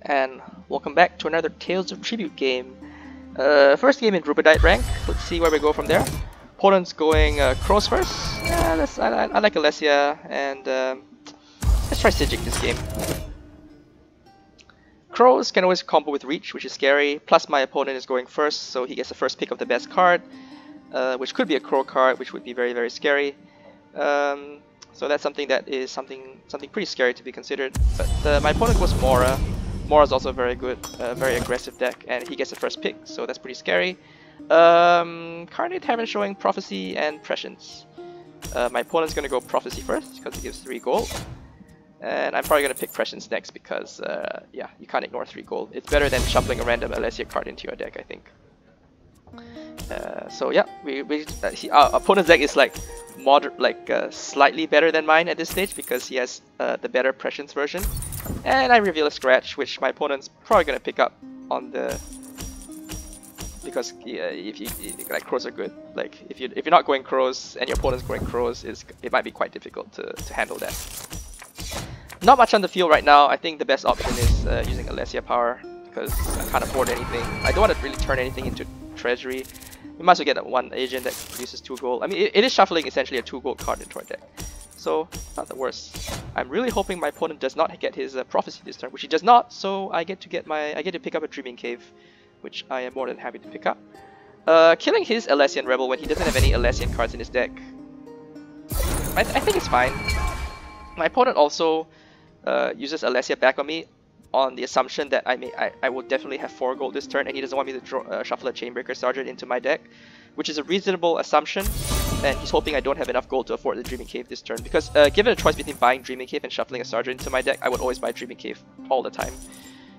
and welcome back to another Tales of Tribute game. First game in Rubedite rank. Let's see where we go from there. Opponent's going Crows first. I like Alessia, and let's try Sijic this game. Crows can always combo with Reach, which is scary. Plus my opponent is going first, so he gets the first pick of the best card, which could be a Crow card, which would be very, very scary. So that's something something pretty scary to be considered. But my opponent goes Mora. Mora's also very good, very aggressive deck, and he gets the first pick, so that's pretty scary. Carnate Tavern showing Prophecy and Prescience. My opponent's gonna go Prophecy first because it gives 3 gold, and I'm probably gonna pick Prescience next because yeah, you can't ignore 3 gold. It's better than shuffling a random Alessia card into your deck, I think. So yeah, our opponent's deck is like slightly better than mine at this stage because he has the better Prescience version. And I reveal a Scratch, which my opponent's probably gonna pick up on the because like Crows are good. Like if you're not going Crows and your opponent's going Crows, it might be quite difficult to handle that. Not much on the field right now. I think the best option is using Alessia power because I can't afford anything. I don't want to really turn anything into treasury. We might as well get that one agent that produces 2 gold. I mean, it is shuffling essentially a 2 gold card into our deck, so not the worst. I'm really hoping my opponent does not get his Prophecy this turn, which he does not. So I get to pick up a Dreaming Cave, which I am more than happy to pick up. Killing his Alessian Rebel when he doesn't have any Alessian cards in his deck, I think it's fine. My opponent also uses Alessia back on me, on the assumption that I will definitely have 4 gold this turn, and he doesn't want me to draw, shuffle a Chainbreaker Sergeant into my deck, which is a reasonable assumption, and he's hoping I don't have enough gold to afford the Dreaming Cave this turn, because given a choice between buying Dreaming Cave and shuffling a Sergeant into my deck, I would always buy Dreaming Cave all the time.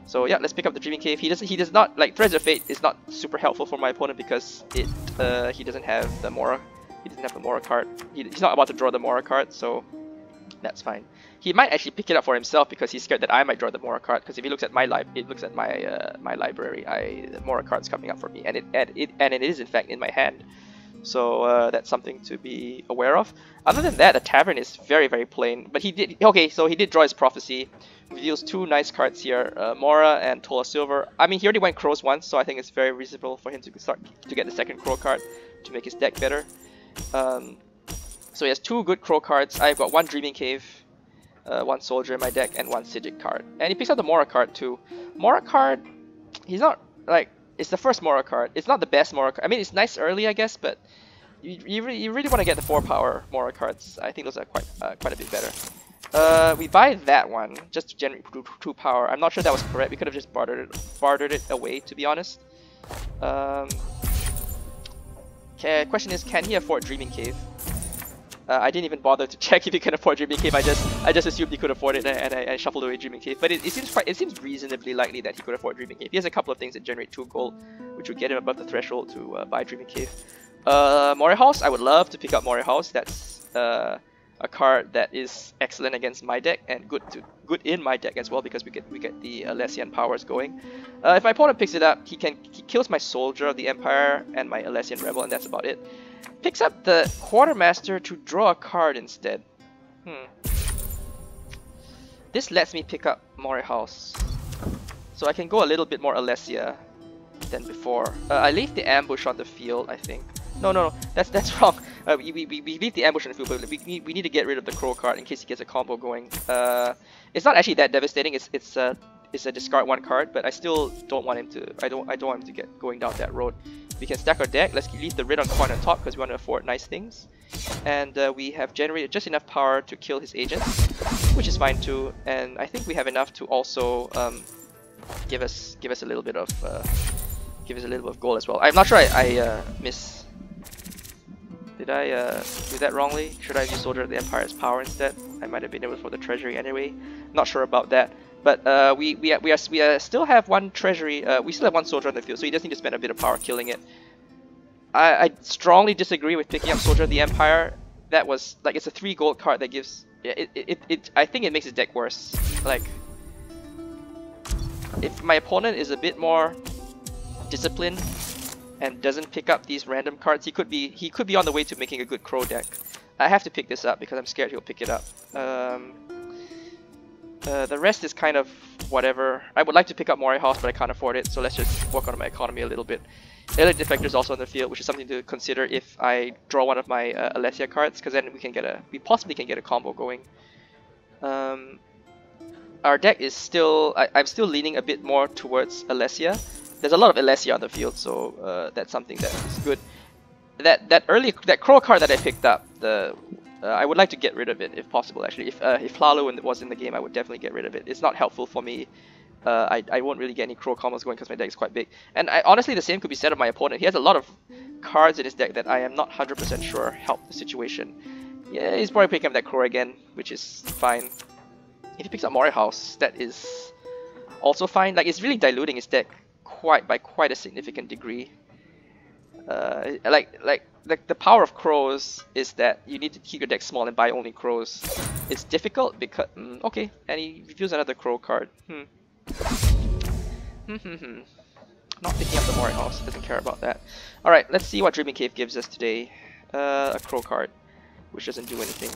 So yeah, let's pick up the Dreaming Cave. He does not, like, Threads of Fate is not super helpful for my opponent because he doesn't have the Mora. He doesn't have the Mora card. He's not about to draw the Mora card, so that's fine. He might actually pick it up for himself because he's scared that I might draw the Mora card. Because if he looks at my my library, the Mora card's coming up for me, and it is in fact in my hand. So that's something to be aware of. Other than that, the Tavern is very, very plain. But he did so he did draw his Prophecy, reveals 2 nice cards here, Mora and Tola Silver. I mean, he already went Crows once, so I think it's very reasonable for him to start to get the second Crow card to make his deck better. So he has 2 good Crow cards. I've got 1 Dreaming Cave, 1 Soldier in my deck, and 1 Sijic card. And he picks up the Mora card too. Mora card, he's not like, it's the first Mora card. It's not the best Mora card. I mean, it's nice early, I guess, but you really want to get the 4 power Mora cards. I think those are quite a bit better. We buy that one just to generate 2 power. I'm not sure that was correct. We could have just bartered it away, to be honest. Okay, question is, can he afford Dreaming Cave? I didn't even bother to check if he can afford Dreaming Cave. I just assumed he could afford it, and I shuffled away Dreaming Cave. But it seems reasonably likely that he could afford Dreaming Cave. He has a couple of things that generate 2 gold, which would get him above the threshold to buy Dreaming Cave. Moray House, I would love to pick up Moray House. That's a card that is excellent against my deck and good in my deck as well because we get the Alessian powers going. If my opponent picks it up, he kills my Soldier of the Empire and my Alessian Rebel, and that's about it. Picks up the Quartermaster to draw a card instead. This lets me pick up Moray House, so I can go a little bit more Alessia than before. I leave the ambush on the field, I think. No, that's wrong. We leave the ambush on the field, but we need to get rid of the Crow card in case he gets a combo going. It's not actually that devastating. It's a discard 1 card, but I still don't want him to. I don't want him to get going down that road. We can stack our deck. Let's leave the Rid on coin on top because we want to afford nice things, and we have generated just enough power to kill his agents, which is fine too. And I think we have enough to also give us a little bit of gold as well. I'm not sure I miss. Did I do that wrongly? Should I use Soldier of the Empire's power instead? I might have been able for the treasury anyway. Not sure about that. But we still have 1 treasury. We still have 1 Soldier on the field, so he does need to spend a bit of power killing it. I strongly disagree with picking up Soldier of the Empire. That was like, it's a 3 gold card that gives. Yeah, I think it makes his deck worse. Like, if my opponent is a bit more disciplined and doesn't pick up these random cards, he could be on the way to making a good Crow deck. I have to pick this up because I'm scared he'll pick it up. The rest is kind of whatever. I would like to pick up Mori House, but I can't afford it, so let's just work on my economy a little bit. Elite Defector is also on the field, which is something to consider if I draw one of my Alessia cards, because then we possibly can get a combo going. Our deck is still, I'm still leaning a bit more towards Alessia. There's a lot of Alessia on the field, so that's something that is good. That Crow card that I picked up, I would like to get rid of it if possible. Actually, if Lalo was in the game, I would definitely get rid of it. It's not helpful for me. I won't really get any Crow combos going because my deck is quite big. And honestly, the same could be said of my opponent. He has a lot of cards in his deck that I am not 100% sure help the situation. Yeah, he's probably picking up that Crow again, which is fine. If he picks up Mori House, that is also fine. Like, it's really diluting his deck by quite a significant degree. The power of Crows is that you need to keep your deck small and buy only Crows. It's difficult because okay, and he reveals another Crow card. Not picking up the Mori House, doesn't care about that. Alright, let's see what Dreaming Cave gives us today. A Crow card, which doesn't do anything.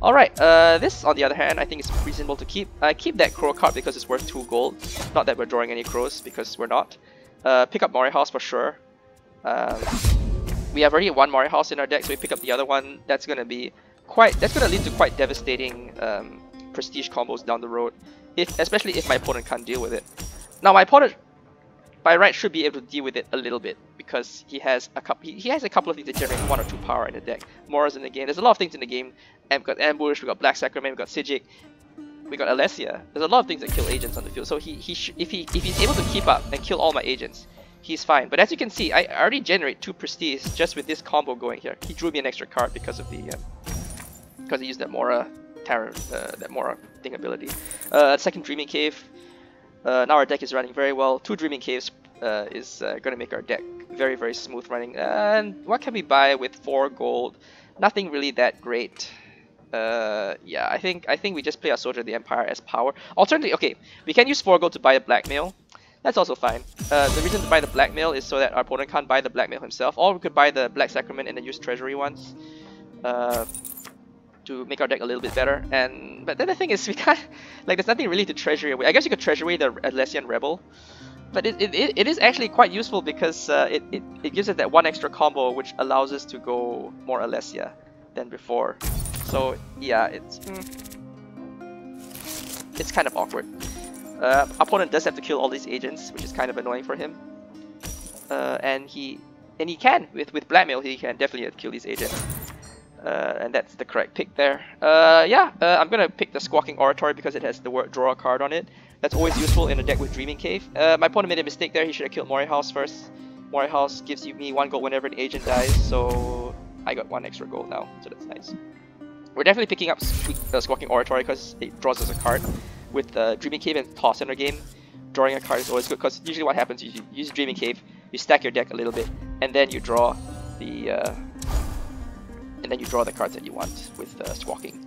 Alright, this on the other hand, I think it's reasonable to keep. I keep that Crow card because it's worth 2 gold. Not that we're drawing any Crows, because we're not. Pick up Mori House for sure. We have already 1 Mori House in our deck, so we pick up the other one. That's gonna lead to quite devastating prestige combos down the road, especially if my opponent can't deal with it. Now my opponent, by right, should be able to deal with it a little bit because he has a couple of things that generate 1 or 2 power in the deck. Mora's in the game. There's a lot of things in the game. We've got Ambush, we got Black Sacrament, we got Sijic, we got Alessia. There's a lot of things that kill agents on the field. So if he's able to keep up and kill all my agents, he's fine. But as you can see, I already generate 2 prestige just with this combo going here. He drew me an extra card because of the because he used that Mora that Mora thing ability. Second Dreaming Cave. Now our deck is running very well. 2 Dreaming Caves is gonna make our deck very, very smooth running. And what can we buy with 4 gold? Nothing really that great. Yeah, I think we just play our Soldier of the Empire as power. Alternatively, okay, we can use 4 gold to buy a Blackmail. That's also fine. The reason to buy the Blackmail is so that our opponent can't buy the Blackmail himself. Or we could buy the Black Sacrament and then use Treasury ones to make our deck a little bit better. But then the thing is, we can't, like, there's nothing really to treasury away. I guess you could treasury the Alessian Rebel, but it is actually quite useful because it gives us that 1 extra combo which allows us to go more Alessia than before. So yeah, it's kind of awkward. Opponent does have to kill all these agents, which is kind of annoying for him. And he can with Blackmail, he can definitely kill these agents. And that's the correct pick there. I'm gonna pick the Squawking Oratory because it has the word draw a card on it. That's always useful in a deck with Dreaming Cave. My opponent made a mistake there. He should have killed Mori House first. Mori House gives me 1 gold whenever an agent dies, so I got 1 extra gold now, so that's nice. We're definitely picking up Squawking Oratory because it draws us a card. With Dreaming Cave and Toss in our game, drawing a card is always good because usually what happens is you use Dreaming Cave, you stack your deck a little bit, and then you draw the cards that you want with Squawking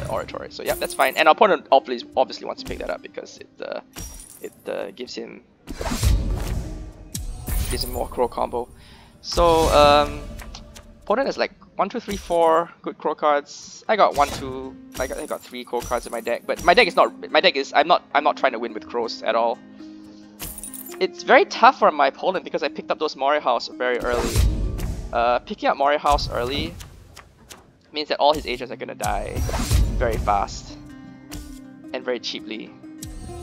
Oratory. So yeah, that's fine. And our opponent obviously wants to pick that up because it gives him more Crow combo. So opponent has like 1, 2, 3, 4 good Crow cards. I got 1, 2. I got 3 Crow cards in my deck, but my deck is not. I'm not trying to win with Crows at all. It's very tough for my opponent because I picked up those Mori House very early. Picking up Mori House early means that all his agents are gonna die very fast and very cheaply.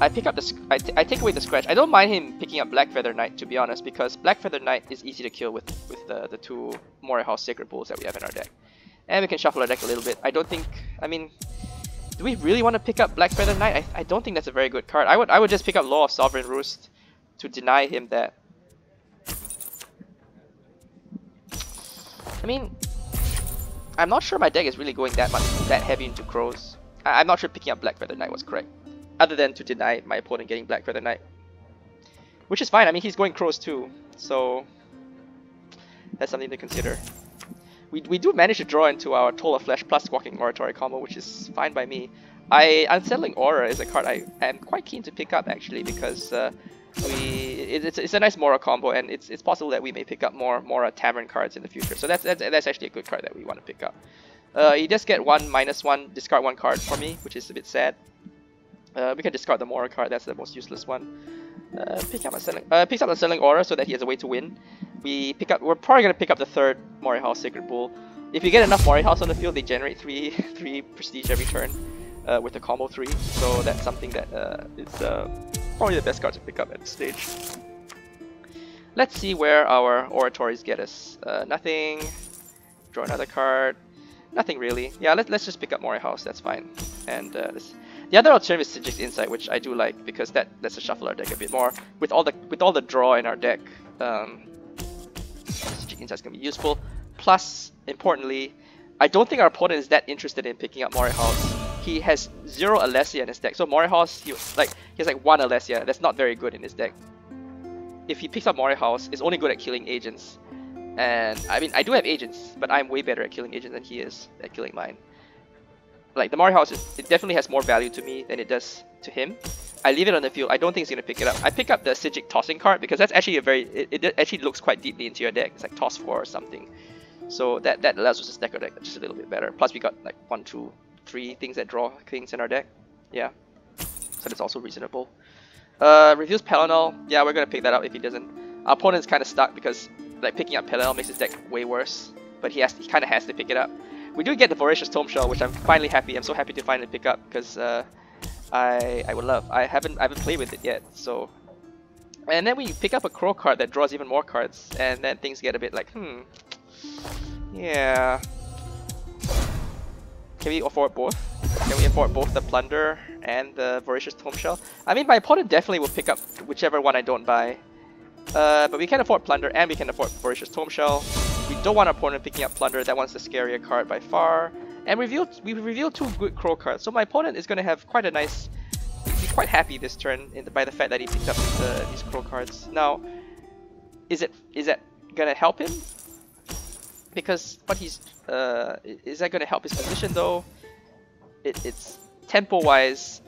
I pick up I take away the scratch. I don't mind him picking up Black Feather Knight, to be honest, because Black Feather Knight is easy to kill with the 2 Mori House Sacred Bulls that we have in our deck. And we can shuffle our deck a little bit. I mean, do we really want to pick up Black Feather Knight? I don't think that's a very good card. I would just pick up Law of Sovereign Roost to deny him that. I mean, I'm not sure my deck is really going that heavy into Crows. I'm not sure picking up Black Feather Knight was correct, other than to deny my opponent getting Black Feather Knight, which is fine. I mean, he's going Crows too, so that's something to consider. We do manage to draw into our Toll of Flesh plus Squawking Oratory combo, which is fine by me. Unsettling Aura is a card I am quite keen to pick up actually, because it's a nice Mora combo, and it's possible that we may pick up more Mora Tavern cards in the future. So that's actually a good card that we want to pick up. You just get 1 -1, discard 1 card for me, which is a bit sad. We can discard the Mora card. That's the most useless one. Picks up the selling order so that he has a way to win. We're probably gonna pick up the third Mori House Sacred Bull. If you get enough Mori House on the field, they generate three prestige every turn with the combo 3. So that's something that is probably the best card to pick up at this stage. Let's see where our oratories get us. Nothing. Draw another card. Nothing really. Yeah, let's just pick up Mori House. That's fine. And the other alternative is Sigic's Insight, which I do like because that lets us shuffle our deck a bit more. With all the draw in our deck, Sigic's Insight is gonna be useful. Plus, importantly, I don't think our opponent is that interested in picking up Mori House. He has 0 Alessia in his deck, so Mori House he has like 1 Alessia. That's not very good in his deck. If he picks up Mori House, it's only good at killing agents. And I mean, I do have agents, but I'm way better at killing agents than he is at killing mine. Like the Mori House, it definitely has more value to me than it does to him. I leave it on the field. I don't think he's gonna pick it up. I pick up the Sigic tossing card because that's actually it actually looks quite deeply into your deck. It's like toss 4 or something. So that allows us to stack our deck just a little bit better. Plus we got like 1, 2, 3 things that draw things in our deck. Yeah, so that's also reasonable. Reveals Palinol. Yeah, we're gonna pick that up if he doesn't. Our opponent's kind of stuck because like picking up Palinol makes his deck way worse. But he kind of has to pick it up. We do get the Voracious Tome Shell, which I'm finally happy. I'm so happy to finally pick up because I would love. I haven't played with it yet. So, and then we pick up a Crow card that draws even more cards, and then things get a bit like yeah. Can we afford both? Can we afford both the Plunder and the Voracious Tome Shell? I mean, my opponent definitely will pick up whichever one I don't buy. But we can afford Plunder and we can afford Voracious Tome Shell. We don't want our opponent picking up Plunder. That one's the scarier card by far. And we revealed 2 good Crow cards. So my opponent is going to have quite a nice... He's quite happy this turn by the fact that he picked up these Crow cards. Now, is that going to help him? Because what he's... is that going to help his position though? It's tempo-wise,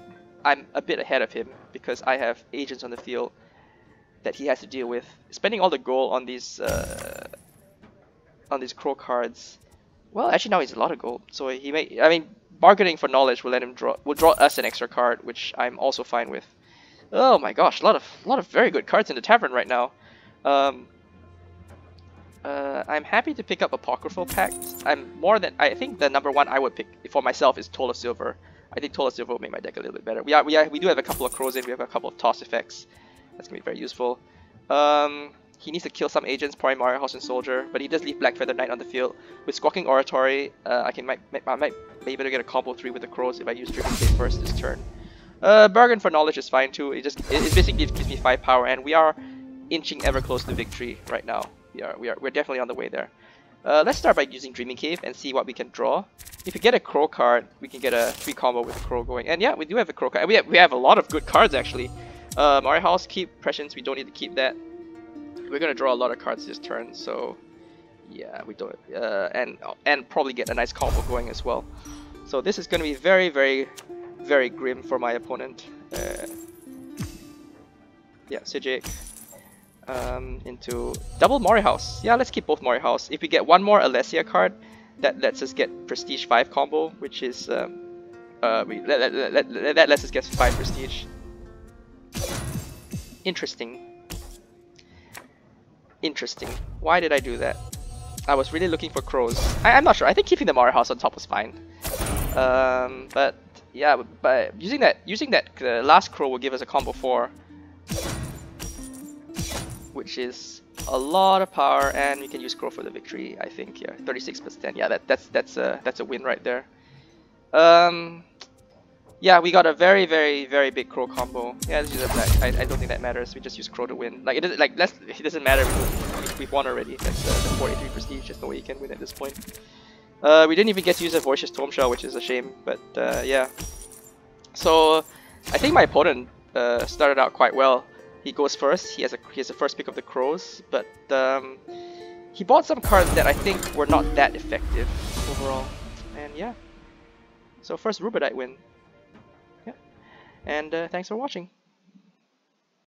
I'm a bit ahead of him because I have agents on the field that he has to deal with. Spending all the gold on these Crow cards. Well, actually now he's a lot of gold, so he may. I mean, bargaining for knowledge will draw us an extra card, which I'm also fine with. Oh my gosh, a lot of very good cards in the tavern right now. I'm happy to pick up Apocryphal Pact. I think the number 1 I would pick for myself is Toll of Silver. I think Toll of Silver will make my deck a little bit better. We do have a couple of Crows in. We have a couple of toss effects. That's gonna be very useful. He needs to kill some agents, probably Mori House and Soldier, but he does leave Black Feather Knight on the field. With Squawking Oratory, I might be able to get a combo 3 with the Crows if I use Driven Cave first this turn. Bargain for Knowledge is fine too. It basically gives me 5 power, and we are inching ever close to victory right now. We're definitely on the way there. Let's start by using Dreaming Cave and see what we can draw. If we get a Crow card, we can get a 3 combo with the Crow going. And yeah, we do have a Crow card. We have a lot of good cards actually. Mori House, keep Prescience, we don't need to keep that. We're gonna draw a lot of cards this turn, so yeah, we don't and probably get a nice combo going as well. So this is gonna be very, very, very grim for my opponent. Yeah, Sigic into double Mori House. Yeah, let's keep both Mori House. If we get 1 more Alessia card, that lets us get Prestige 5 combo, which is that lets us get 5 Prestige. Interesting. Why did I do that? I was really looking for Crows. I'm not sure. I think keeping the Mori House on top was fine. But yeah, but using that last Crow will give us a combo 4, which is a lot of power, and we can use Crow for the victory. I think, yeah, 36 plus 10. Yeah, that's a win right there. Yeah, we got a very, very, very big Crow combo. Yeah, let's use a black. I don't think that matters. We just use Crow to win. Like it doesn't matter. We've won already. That's the 43 prestige. There's no way you can win at this point. We didn't even get to use a Voracious Tome Shell, which is a shame. But yeah. So I think my opponent started out quite well. He goes first. He has the first pick of the Crows, but he bought some cards that I think were not that effective overall. And yeah. So first Rubedite win. And thanks for watching.